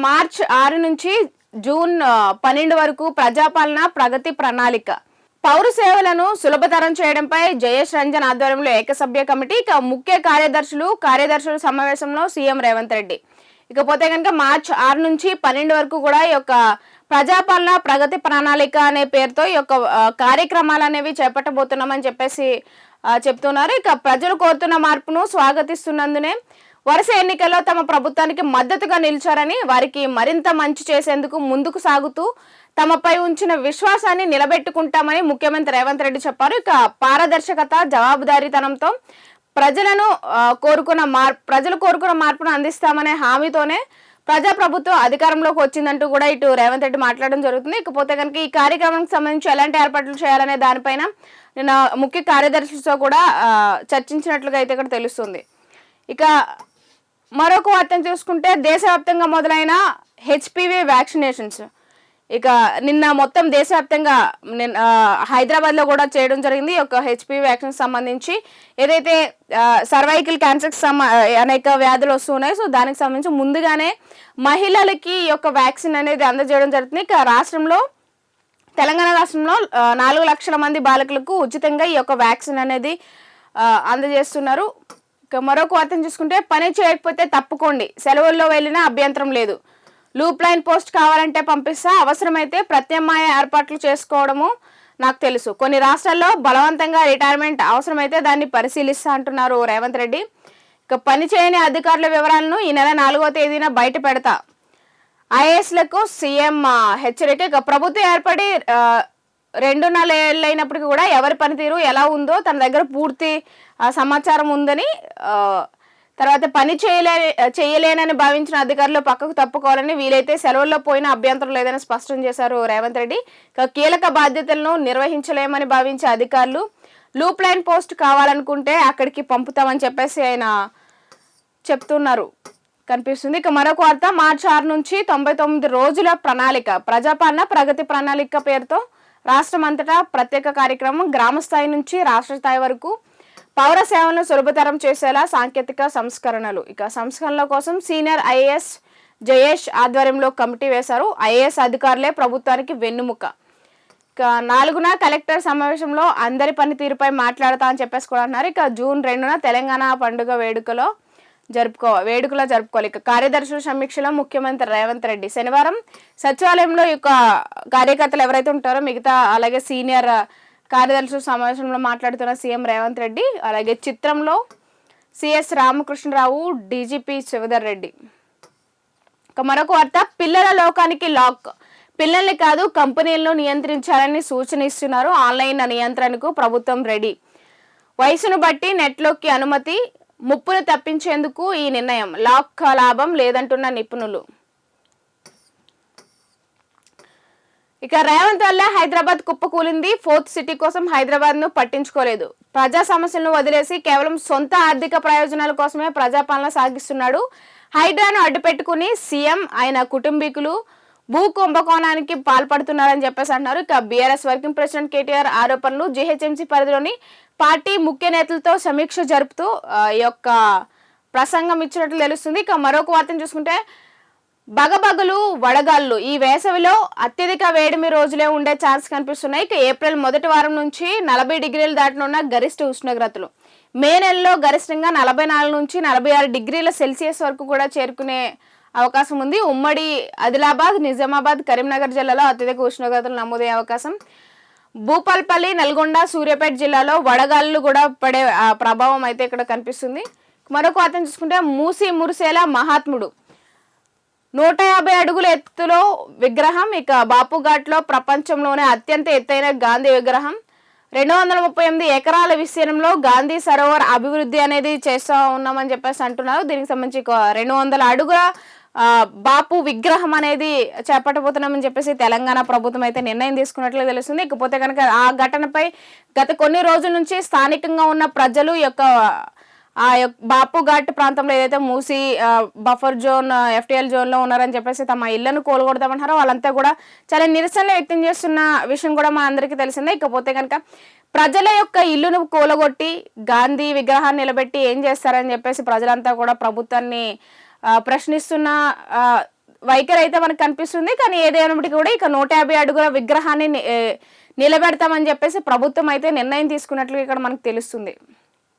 March 6 నుంచి June 12 వరకు ప్రజాపాలన ప్రగతి ప్రణాళిక పౌర సేవలను సులభతరం చేయడంపై జయేష్ రంజన్ ఆధ్వర్యంలో ఏకసభ్య కమిటీ ముఖ్య కార్యదర్శుల సమావేశంలో సీఎం రేవంత్ రెడ్డి. ఇకపోతే కనుక మార్చ్ 6 నుంచి 12 వరకు కూడా ఈ యొక్క ప్రజాపాలన ప్రగతి ప్రణాళిక అనే పేరుతో ఈ యొక్క కార్యక్రమాలు అనేవి చేపట్టబోతున్నామని చెప్పేసి చెప్తున్నారు. ఇక ప్రజలు కోరుతున్న మార్పును స్వాగతిస్తున్నందునే వరుస ఎన్నికల్లో తమ ప్రభుత్వానికి మద్దతుగా నిలిచారని, వారికి మరింత మంచి చేసేందుకు ముందుకు సాగుతూ తమపై ఉంచిన విశ్వాసాన్ని నిలబెట్టుకుంటామని ముఖ్యమంత్రి రేవంత్ రెడ్డి చెప్పారు. ఇక పారదర్శకత, జవాబుదారీతనంతో ప్రజలు కోరుకున్న మార్పును అందిస్తామనే హామీతోనే ప్రజాప్రభుత్వం అధికారంలోకి వచ్చిందంటూ కూడా ఇటు రేవంత్ రెడ్డి మాట్లాడడం జరుగుతుంది. ఇకపోతే కనుక ఈ కార్యక్రమానికి సంబంధించి ఎలాంటి ఏర్పాట్లు చేయాలనే దానిపైన నిన్న ముఖ్య కార్యదర్శులతో కూడా చర్చించినట్లుగా అయితే ఇక్కడ తెలుస్తుంది. ఇక మరొక వార్తను చూసుకుంటే దేశవ్యాప్తంగా మొదలైన హెచ్పివి వ్యాక్సినేషన్స్ ఇక నిన్న మొత్తం దేశవ్యాప్తంగా హైదరాబాద్లో కూడా చేయడం జరిగింది. ఒక హెచ్పివి వ్యాక్సిన్ సంబంధించి ఏదైతే సర్వైకల్ క్యాన్సర్కి అనేక వ్యాధులు వస్తున్నాయి, సో దానికి సంబంధించి ముందుగానే మహిళలకి ఈ యొక్క వ్యాక్సిన్ అనేది అందజేయడం జరుగుతుంది. ఇక తెలంగాణ రాష్ట్రంలో 4 లక్షల మంది బాలికలకు ఉచితంగా ఈ యొక్క వ్యాక్సిన్ అనేది అందజేస్తున్నారు. ఇక మరొక వార్తను చూసుకుంటే పని చేయకపోతే తప్పుకోండి, సెలవుల్లో వెళ్ళినా అభ్యంతరం లేదు, లూప్ లైన్ పోస్ట్ కావాలంటే పంపిస్తా, అవసరమైతే ప్రత్యామ్నాయ ఏర్పాట్లు చేసుకోవడము నాకు తెలుసు, కొన్ని రాష్ట్రాల్లో బలవంతంగా రిటైర్మెంట్ అవసరమైతే దాన్ని పరిశీలిస్తా అంటున్నారు రేవంత్ రెడ్డి. ఇక పని చేయని అధికారుల వివరాలను ఈ నెల 4వ తేదీన బయట పెడతా, ఐఏఎస్లకు సీఎం హెచ్చరిక. ఇక ప్రభుత్వం ఏర్పడి 2.5 ఏళ్ళు అయినప్పటికీ కూడా ఎవరి పనితీరు ఎలా ఉందో తన దగ్గర పూర్తి సమాచారం ఉందని, తర్వాత పని చేయలేనని భావించిన అధికారులు పక్కకు తప్పుకోవాలని, వీలైతే సెలవుల్లో పోయిన అభ్యంతరం లేదని స్పష్టం చేశారు రేవంత్ రెడ్డి. కీలక బాధ్యతలను నిర్వహించలేమని భావించే అధికారులు లూప్ లైన్ పోస్ట్ కావాలనుకుంటే అక్కడికి పంపుతామని చెప్పేసి ఆయన చెప్తున్నారు కనిపిస్తుంది. ఇక మరొక వార్త మార్చి 6 నుంచి 99 రోజుల ప్రణాళిక ప్రజాపాలన ప్రగతి ప్రణాళిక పేరుతో రాష్ట్రం అంతటా ప్రత్యేక కార్యక్రమం, గ్రామ స్థాయి నుంచి రాష్ట్ర స్థాయి వరకు పౌర సేవలను సులభతరం చేసేలా సాంకేతిక సంస్కరణలు. ఇక సంస్కరణల కోసం సీనియర్ ఐఏఎస్ జయేష్ ఆధ్వర్యంలో కమిటీ వేశారు. ఐఏఎస్ అధికారులే ప్రభుత్వానికి వెన్నుముక. ఇక 4న కలెక్టర్ సమావేశంలో అందరి పనితీరుపై మాట్లాడతా అని చెప్పేసి కూడా అన్నారు. ఇక జూన్ 2న తెలంగాణ పండుగ వేడుకలో జరుపుకోవాలి. ఇక కార్యదర్శుల సమీక్షలో ముఖ్యమంత్రి రేవంత్ రెడ్డి శనివారం సచివాలయంలో ఈ కార్యకర్తలు ఎవరైతే ఉంటారో మిగతా అలాగే సీనియర్ కార్యదర్శుల సమావేశంలో మాట్లాడుతున్న సీఎం రేవంత్ రెడ్డి, అలాగే చిత్రంలో సిఎస్ రామకృష్ణరావు, డీజీపీ శివధర్ రెడ్డి. ఇక మరొక వార్త పిల్లల లోకానికి లాక్, పిల్లల్ని కాదు కంపెనీలను నియంత్రించాలని సూచన ఇస్తున్నారు. ఆన్లైన్ నియంత్రణకు ప్రభుత్వం రెడీ, వయసును బట్టి నెట్లోకి అనుమతి, ముప్పును తప్పించేందుకు ఈ నిర్ణయం, లాక్ లాభం లేదంటున్న నిపుణులు. ఇక రేవంత్ వల్ల హైదరాబాద్ కుప్పకూలింది, 4th సిటీ కోసం హైదరాబాద్ ను పట్టించుకోలేదు, ప్రజా సమస్యలను వదిలేసి కేవలం సొంత ఆర్థిక ప్రయోజనాల కోసమే ప్రజాపాలన సాగిస్తున్నాడు. హైడ్రాను అడ్డుపెట్టుకుని సీఎం ఆయన కుటుంబీకులు భూ కుంభకోణానికి పాల్పడుతున్నారని చెప్పేసి అంటున్నారు. ఇక బీఆర్ఎస్ వర్కింగ్ ప్రెసిడెంట్ కేటీఆర్ ఆరోపణలు, జీహెచ్ఎంసీ పరిధిలోని పార్టీ ముఖ్య నేతలతో సమీక్ష జరుపుతూ ఈ యొక్క ప్రసంగం ఇచ్చినట్లు తెలుస్తుంది. ఇక మరొక వార్తను చూసుకుంటే బగబగలు వడగాళ్ళు ఈ వేసవిలో అత్యధిక వేడిమి రోజులే ఉండే ఛాన్స్ కనిపిస్తున్నాయి. ఇక ఏప్రిల్ మొదటి వారం నుంచి 40 డిగ్రీలు దాటనున్న గరిష్ట ఉష్ణోగ్రతలు, మే నెలలో గరిష్టంగా 44 నుంచి 46 డిగ్రీల సెల్సియస్ వరకు కూడా చేరుకునే అవకాశం ఉంది. ఉమ్మడి ఆదిలాబాద్, నిజామాబాద్, కరీంనగర్ జిల్లాలో అత్యధిక ఉష్ణోగ్రతలు నమోదయ్యే అవకాశం. భూపాల్పల్లి, నల్గొండ, సూర్యాపేట జిల్లాలో వడగాళ్ళు కూడా పడే ప్రభావం అయితే ఇక్కడ కనిపిస్తుంది. మరొక వార్తను చూసుకుంటే మూసి మురిసేలా మహాత్ముడు, 150 అడుగుల ఎత్తులో విగ్రహం. ఇక బాపుఘాట్లో ప్రపంచంలోనే అత్యంత ఎత్తైన గాంధీ విగ్రహం, 238 ఎకరాల విస్తీర్ణంలో గాంధీ సరోవర్ అభివృద్ధి అనేది చేస్తూ ఉన్నామని చెప్పేసి అంటున్నారు. దీనికి సంబంధించి 200 అడుగుల బాపు విగ్రహం అనేది చేపట్టబోతున్నామని చెప్పేసి తెలంగాణ ప్రభుత్వం అయితే నిర్ణయం తీసుకున్నట్లు తెలుస్తుంది. ఇకపోతే కనుక ఆ ఘటనపై గత కొన్ని రోజుల నుంచి స్థానికంగా ఉన్న ప్రజలు బాపు ఘాట్ ప్రాంతంలో ఏదైతే మూసి బఫర్ జోన్ ఎఫ్టీఎల్ జోన్లో ఉన్నారని చెప్పేసి తమ ఇళ్లను కోలుగొడతామంటారో వాళ్ళంతా కూడా చాలా నిరసనలు వ్యక్తం చేస్తున్న విషయం కూడా మా అందరికీ తెలిసిందే. ఇకపోతే కనుక ప్రజల యొక్క ఇల్లును కూలగొట్టి గాంధీ విగ్రహాన్ని నిలబెట్టి ఏం చేస్తారని చెప్పేసి ప్రజలంతా కూడా ప్రభుత్వాన్ని ప్రశ్నిస్తున్న వైఖరి అయితే మనకు కనిపిస్తుంది. కానీ ఏదేమైనప్పటికీ కూడా ఇక 150 అడుగుల విగ్రహాన్ని నిలబెడతామని చెప్పేసి ప్రభుత్వం అయితే నిర్ణయం తీసుకున్నట్లు ఇక్కడ మనకు తెలుస్తుంది.